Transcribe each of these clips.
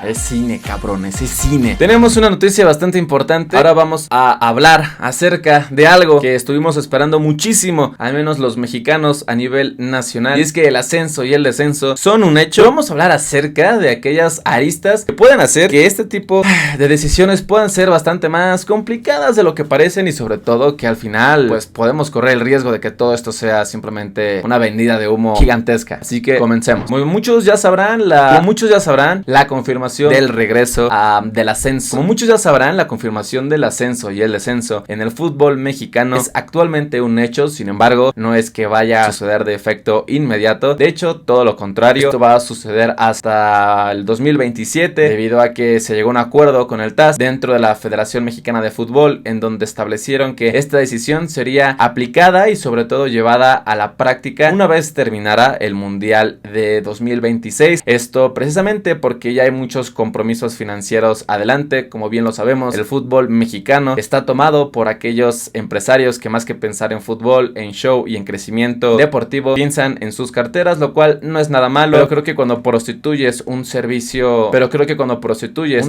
Es cine, cabrones, es cine. Tenemos una noticia bastante importante. Ahora vamos a hablar acerca de algo que estuvimos esperando muchísimo, al menos los mexicanos a nivel nacional. Y es que el ascenso y el descenso son un hecho. Vamos a hablar acerca de aquellas aristas que pueden hacer que este tipo de decisiones puedan ser bastante más complicadas de lo que parecen. Y sobre todo que al final pues podemos correr el riesgo de que todo esto sea simplemente una vendida de humo gigantesca. Así que comencemos. Como muchos ya sabrán, la confirmación del regreso del ascenso. Como muchos ya sabrán, la confirmación del ascenso y el descenso en el fútbol mexicano es actualmente un hecho. Sin embargo, no es que vaya a suceder de efecto inmediato. De hecho, todo lo contrario. Esto va a suceder hasta el 2027 debido a que se llegó a un acuerdo con el TAS dentro de la Federación Mexicana de Fútbol, en donde establecieron que esta decisión sería aplicada y sobre todo llevada a la práctica una vez terminara el Mundial de 2026. Esto precisamente porque ya hay muchos compromisos financieros adelante. Como bien lo sabemos, el fútbol mexicano está tomado por aquellos empresarios que más que pensar en fútbol, en show y en crecimiento deportivo, piensan en sus carteras, lo cual no es nada malo. Pero creo que cuando prostituyes un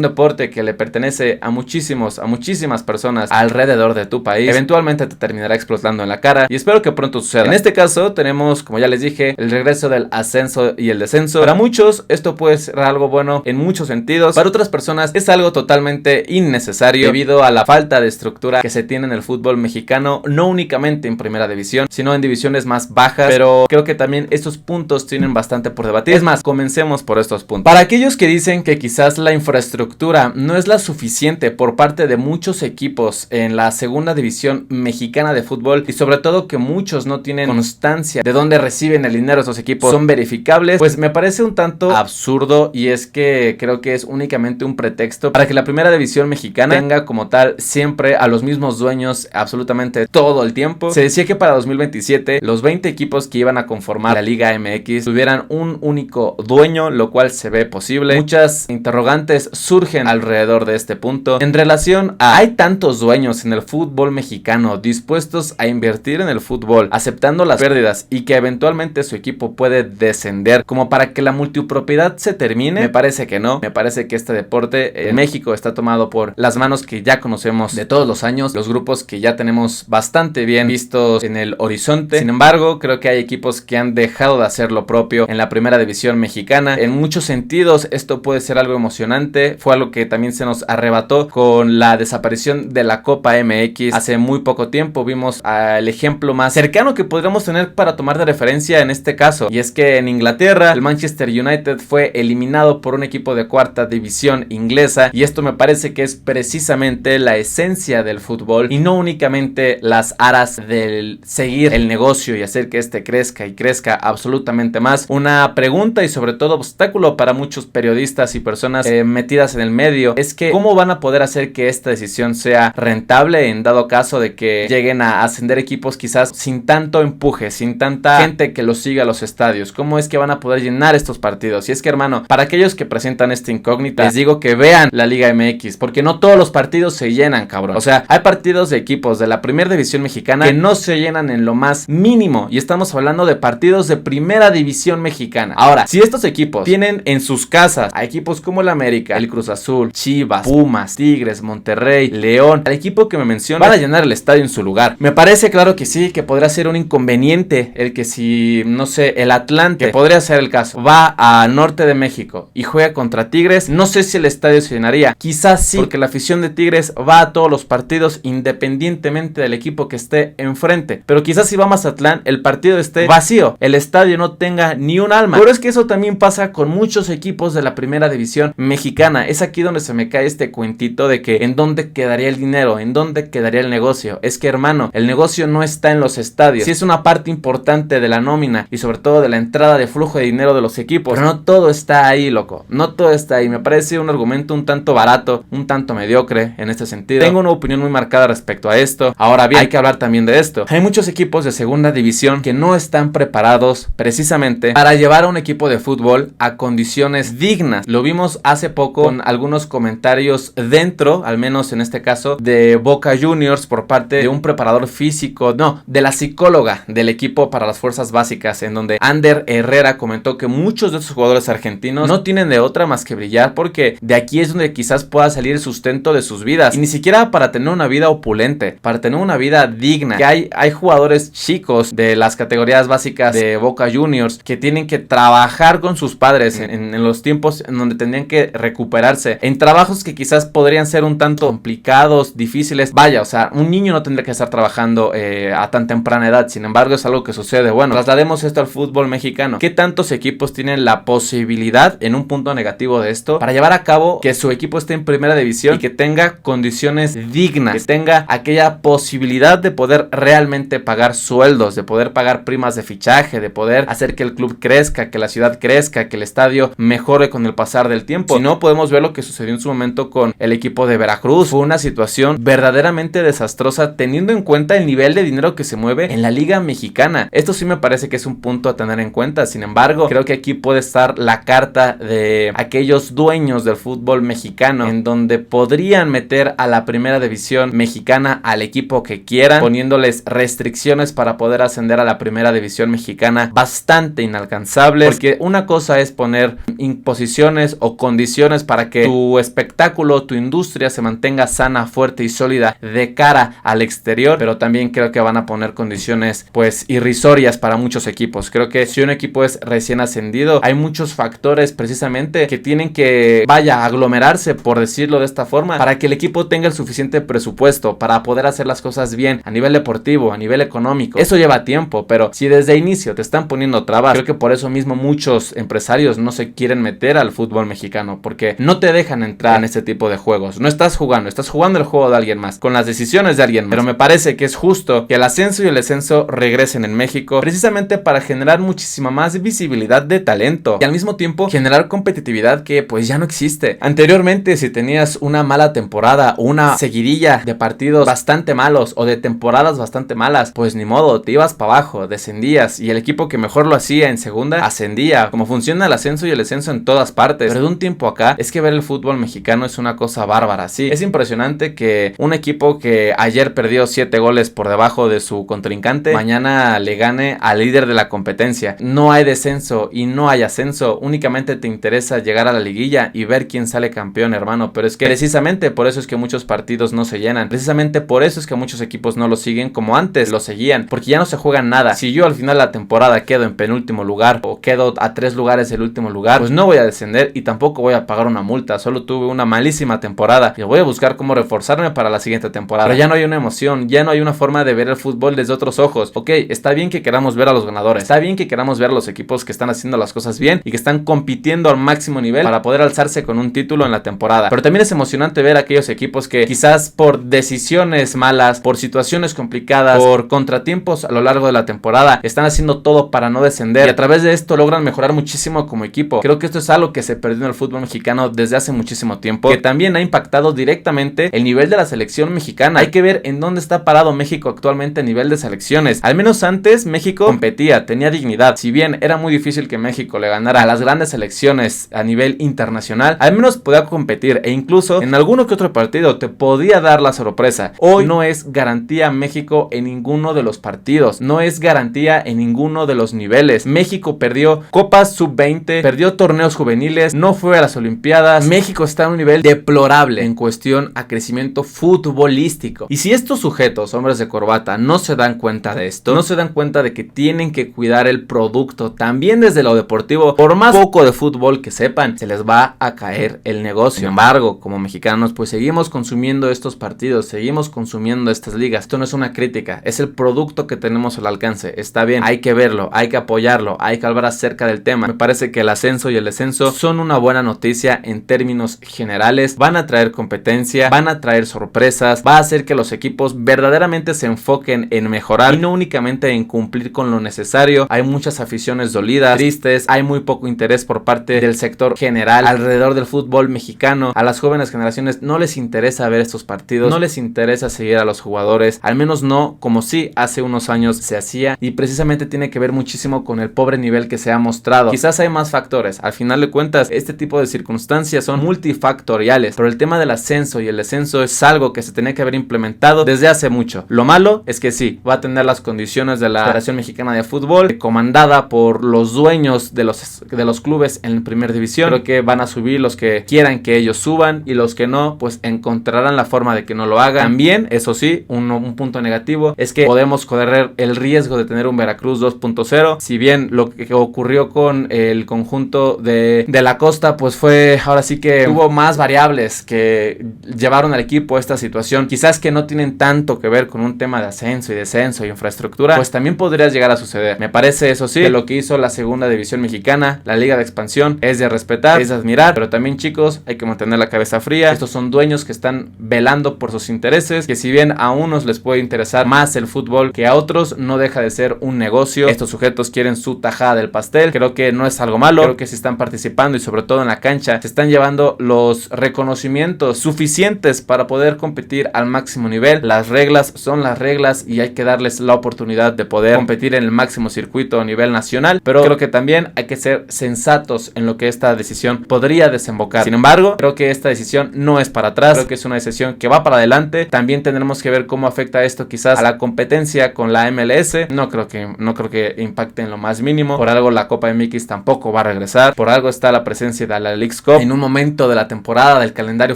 deporte que le pertenece a muchísimas personas alrededor de tu país, eventualmente te terminará explotando en la cara, y espero que pronto suceda. En este caso tenemos, como ya les dije, el regreso del ascenso y el descenso. Para muchos esto puede ser algo bueno en muchos sentidos. Para otras personas es algo totalmente innecesario debido a la falta de estructura que se tiene en el fútbol mexicano, no únicamente en primera división, sino en divisiones más bajas. Pero creo que también estos puntos tienen bastante por debatir. Es más, comencemos por estos puntos. Para aquellos que dicen que quizás la infraestructura no es la suficiente por parte de muchos equipos en la segunda división mexicana de fútbol, y sobre todo que muchos no tienen constancia de dónde reciben el dinero esos equipos son verificables, pues me parece un tanto absurdo. Y es que creo que es únicamente un pretexto para que la primera división mexicana tenga como tal siempre a los mismos dueños absolutamente todo el tiempo. Se decía que para 2027 los 20 equipos que iban a conformar la Liga MX tuvieran un único dueño, lo cual se ve posible. Muchas interrogantes surgen alrededor de este punto en relación a: ¿hay tantos dueños en el fútbol mexicano dispuestos a invertir en el fútbol, aceptando las pérdidas y que eventualmente su equipo puede descender como para que la multipropiedad se termine? Me parece que no. Me parece que este deporte en México está tomado por las manos que ya conocemos de todos los años, los grupos que ya tenemos bastante bien vistos en el horizonte. Sin embargo, creo que hay equipos que han dejado de hacer lo propio en la primera división mexicana. En muchos sentidos esto puede ser algo emocionante. Fue algo que también se nos arrebató con la desaparición de la Copa MX hace muy poco tiempo. Vimos el ejemplo más cercano que podríamos tener para tomar de referencia en este caso, y es que en Inglaterra el Manchester United fue eliminado por un equipo de cuarta división inglesa, y esto me parece que es precisamente la esencia del fútbol y no únicamente las aras del seguir el negocio y hacer que este crezca y crezca absolutamente más. Una pregunta y sobre todo obstáculo para muchos periodistas y personas metidas en el medio es que ¿cómo van a poder hacer que esta decisión sea rentable en dado caso de que lleguen a ascender equipos quizás sin tanto empuje, sin tanta gente que los siga a los estadios? ¿Cómo es que van a poder llenar estos partidos? Y es que, hermano, para aquellos que presentan esta incógnita, les digo que vean la Liga MX, porque no todos los partidos se llenan, cabrón. O sea, hay partidos de equipos de la primera división mexicana que no se llenan en lo más mínimo, y estamos hablando de partidos de primera división mexicana. Ahora, si estos equipos tienen en sus casas a equipos como el América, el Cruz Azul, Chivas, Pumas, Tigres, Monterrey, León, al equipo que me menciono, van a llenar el estadio en su lugar. Me parece claro que sí, que podrá ser un inconveniente el que si, no sé, el Atlante, que podría ser el caso, va al norte de México y juega contra Tigres, no sé si el estadio se llenaría. Quizás sí, porque la afición de Tigres va a todos los partidos independientemente del equipo que esté enfrente. Pero quizás si va a Mazatlán, el partido esté vacío, el estadio no tenga ni un alma. Pero es que eso también pasa con muchos equipos de la primera división mexicana. Es aquí donde se me cae este cuentito de que en dónde quedaría el dinero, en dónde quedaría el negocio. Es que, hermano, el negocio no está en los estadios. Sí es una parte importante de la nómina y sobre todo de la entrada de flujo de dinero de los equipos, pero no todo está ahí, loco. No todo está ahí. Me parece un argumento un tanto barato, un tanto mediocre en este sentido. Tengo una opinión muy marcada respecto a esto. Ahora bien, hay que hablar también de esto. Hay muchos equipos de segunda división que no están preparados precisamente para llevar a un equipo de fútbol a condiciones dignas. Lo vimos hace poco con algunos comentarios dentro, al menos en este caso, de Boca Juniors por parte de un preparador físico, no, de la psicóloga del equipo para las fuerzas básicas, en donde Ander Herrera comentó que muchos de esos jugadores argentinos no tienen de otra más más que brillar, porque de aquí es donde quizás pueda salir el sustento de sus vidas, y ni siquiera para tener una vida opulente, para tener una vida digna. Que hay jugadores chicos de las categorías básicas de Boca Juniors que tienen que trabajar con sus padres en los tiempos en donde tendrían que recuperarse, en trabajos que quizás podrían ser un tanto complicados, difíciles. Vaya, o sea, un niño no tendría que estar trabajando a tan temprana edad. Sin embargo, es algo que sucede. Bueno, traslademos esto al fútbol mexicano. ¿Qué tantos equipos tienen la posibilidad, en un punto negativo de esto, para llevar a cabo que su equipo esté en primera división y que tenga condiciones dignas, que tenga aquella posibilidad de poder realmente pagar sueldos, de poder pagar primas de fichaje, de poder hacer que el club crezca, que la ciudad crezca, que el estadio mejore con el pasar del tiempo? Si no, podemos ver lo que sucedió en su momento con el equipo de Veracruz. Fue una situación verdaderamente desastrosa, teniendo en cuenta el nivel de dinero que se mueve en la Liga Mexicana. Esto sí me parece que es un punto a tener en cuenta. Sin embargo, creo que aquí puede estar la carta de aquellos dueños del fútbol mexicano, en donde podrían meter a la primera división mexicana al equipo que quieran, poniéndoles restricciones para poder ascender a la primera división mexicana bastante inalcanzables, porque una cosa es poner imposiciones o condiciones para que tu espectáculo, tu industria se mantenga sana, fuerte y sólida de cara al exterior, pero también creo que van a poner condiciones pues irrisorias para muchos equipos. Creo que si un equipo es recién ascendido, hay muchos factores precisamente que tienen que, vaya, aglomerarse, por decirlo de esta forma, para que el equipo tenga el suficiente presupuesto para poder hacer las cosas bien a nivel deportivo, a nivel económico. Eso lleva tiempo, pero si desde inicio te están poniendo trabas, creo que por eso mismo muchos empresarios no se quieren meter al fútbol mexicano, porque no te dejan entrar en este tipo de juegos. No estás jugando el juego de alguien más, con las decisiones de alguien más. Pero me parece que es justo que el ascenso y el descenso regresen en México, precisamente para generar muchísima más visibilidad de talento y al mismo tiempo generar competitividad que pues ya no existe. Anteriormente, si tenías una mala temporada o una seguidilla de partidos bastante malos o de temporadas bastante malas, pues ni modo, te ibas para abajo, descendías, y el equipo que mejor lo hacía en segunda ascendía. Como funciona el ascenso y el descenso en todas partes. Pero de un tiempo acá es que ver el fútbol mexicano es una cosa bárbara. Sí, es impresionante que un equipo que ayer perdió 7 goles por debajo de su contrincante, mañana le gane al líder de la competencia. No hay descenso y no hay ascenso, únicamente te interesa llegar a la liguilla y ver quién sale campeón, hermano. Pero es que precisamente por eso es que muchos partidos no se llenan, precisamente por eso es que muchos equipos no lo siguen como antes lo seguían, porque ya no se juega nada. Si yo al final de la temporada quedo en penúltimo lugar o quedo a 3 lugares del último lugar, pues no voy a descender y tampoco voy a pagar una multa. Solo tuve una malísima temporada y voy a buscar cómo reforzarme para la siguiente temporada. Pero ya no hay una emoción, ya no hay una forma de ver el fútbol desde otros ojos. Ok, está bien que queramos ver a los ganadores, está bien que queramos ver a los equipos que están haciendo las cosas bien y que están compitiendo al máximo nivel para poder alzarse con un título en la temporada. Pero también es emocionante ver a aquellos equipos que quizás por decisiones malas, por situaciones complicadas, por contratiempos a lo largo de la temporada, están haciendo todo para no descender y a través de esto logran mejorar muchísimo como equipo. Creo que esto es algo que se perdió en el fútbol mexicano desde hace muchísimo tiempo, que también ha impactado directamente el nivel de la selección mexicana. Hay que ver en dónde está parado México actualmente a nivel de selecciones. Al menos antes México competía, tenía dignidad. Si bien era muy difícil que México le ganara a las grandes selecciones a nivel internacional, al menos podía competir e incluso en alguno que otro partido te podía dar la sorpresa. Hoy no es garantía México en ninguno de los partidos, no es garantía en ninguno de los niveles. México perdió Copas Sub-20, perdió torneos juveniles, no fue a las Olimpiadas. México está en un nivel deplorable en cuestión a crecimiento futbolístico. Y si estos sujetos, hombres de corbata, no se dan cuenta de esto, no se dan cuenta de que tienen que cuidar el producto también desde lo deportivo, por más poco de fútbol que sepan, se les va a caer el negocio. Sin embargo, como mexicanos, pues seguimos consumiendo estos partidos, seguimos consumiendo estas ligas. Esto no es una crítica, es el producto que tenemos al alcance. Está bien, hay que verlo, hay que apoyarlo, hay que hablar acerca del tema. Me parece que el ascenso y el descenso son una buena noticia en términos generales. Van a traer competencia, van a traer sorpresas, va a hacer que los equipos verdaderamente se enfoquen en mejorar y no únicamente en cumplir con lo necesario. Hay muchas aficiones dolidas, tristes, hay muy poco interés por parte del sector general alrededor del fútbol mexicano. A las jóvenes generaciones no les interesa ver estos partidos, no les interesa seguir a los jugadores, al menos no como sí hace unos años se hacía, y precisamente tiene que ver muchísimo con el pobre nivel que se ha mostrado. Quizás hay más factores, al final de cuentas este tipo de circunstancias son multifactoriales, pero el tema del ascenso y el descenso es algo que se tenía que haber implementado desde hace mucho. Lo malo es que sí, va a tener las condiciones de la Federación Mexicana de Fútbol, comandada por los dueños de los clubes en la primera división, Creo que van a subir los que quieran que ellos suban y los que no, pues encontrarán la forma de que no lo hagan. También, eso sí, un punto negativo es que podemos correr el riesgo de tener un Veracruz 2.0. Si bien lo que ocurrió con el conjunto de la costa, pues fue, ahora sí que hubo más variables que llevaron al equipo a esta situación, quizás que no tienen tanto que ver con un tema de ascenso y descenso y infraestructura, pues también podría llegar a suceder. Me parece, eso sí, que lo que hizo la segunda división mexicana, la liga de expansión, es de respetar, es de admirar, pero también, chicos, hay que mantener la cabeza fría. Estos son dueños que están velando por sus intereses, que si bien a unos les puede interesar más el fútbol que a otros, no deja de ser un negocio. Estos sujetos quieren su tajada del pastel. Creo que no es algo malo, creo que si están participando y sobre todo en la cancha se están llevando los reconocimientos suficientes para poder competir al máximo nivel. Las reglas son las reglas y hay que darles la oportunidad de poder competir en el máximo circuito a nivel nacional, pero creo que también hay que ser sensatos en lo que esta decisión podría desembocar. Sin embargo, creo que esta decisión no es para atrás, creo que es una decisión que va para adelante. También tendremos que ver cómo afecta esto quizás a la competencia con la MLS. No creo que impacte en lo más mínimo. Por algo la Copa MX tampoco va a regresar, por algo está la presencia de la Leagues Cup en un momento de la temporada del calendario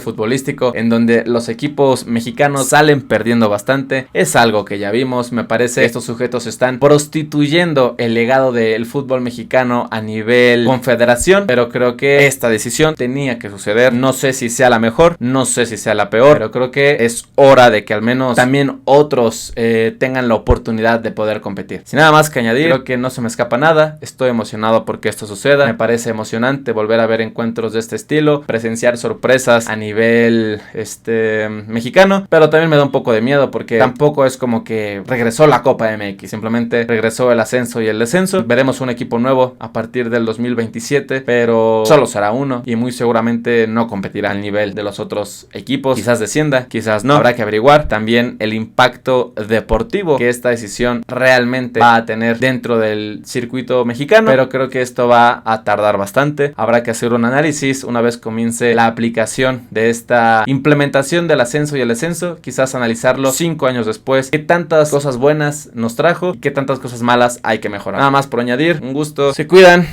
futbolístico en donde los equipos mexicanos salen perdiendo bastante. Es algo que ya vimos. Me parece que estos sujetos están prostituyendo el legado del fútbol mexicano a nivel confederación, pero creo que esta decisión tenía que suceder. No sé si sea la mejor, no sé si sea la peor, pero creo que es hora de que al menos también otros tengan la oportunidad de poder competir. Sin nada más que añadir, creo que no se me escapa nada. Estoy emocionado porque esto suceda. Me parece emocionante volver a ver encuentros de este estilo, presenciar sorpresas a nivel mexicano, pero también me da un poco de miedo porque tampoco es como que regresó la Copa MX, simplemente regresó el ascenso y el descenso. Veremos un equipo nuevo a partir del 2027, pero solo será uno y muy seguramente no competirá al nivel de los otros equipos. Quizás descienda, quizás no. Habrá que averiguar también el impacto deportivo que esta decisión realmente va a tener dentro del circuito mexicano, pero creo que esto va a tardar bastante. Habrá que hacer un análisis una vez comience la aplicación de esta implementación del ascenso y el descenso, quizás analizarlo 5 años después, qué tantas cosas buenas nos trajo y qué tantas cosas malas hay que mejorar. Nada más por añadir, un gusto, se cuidan.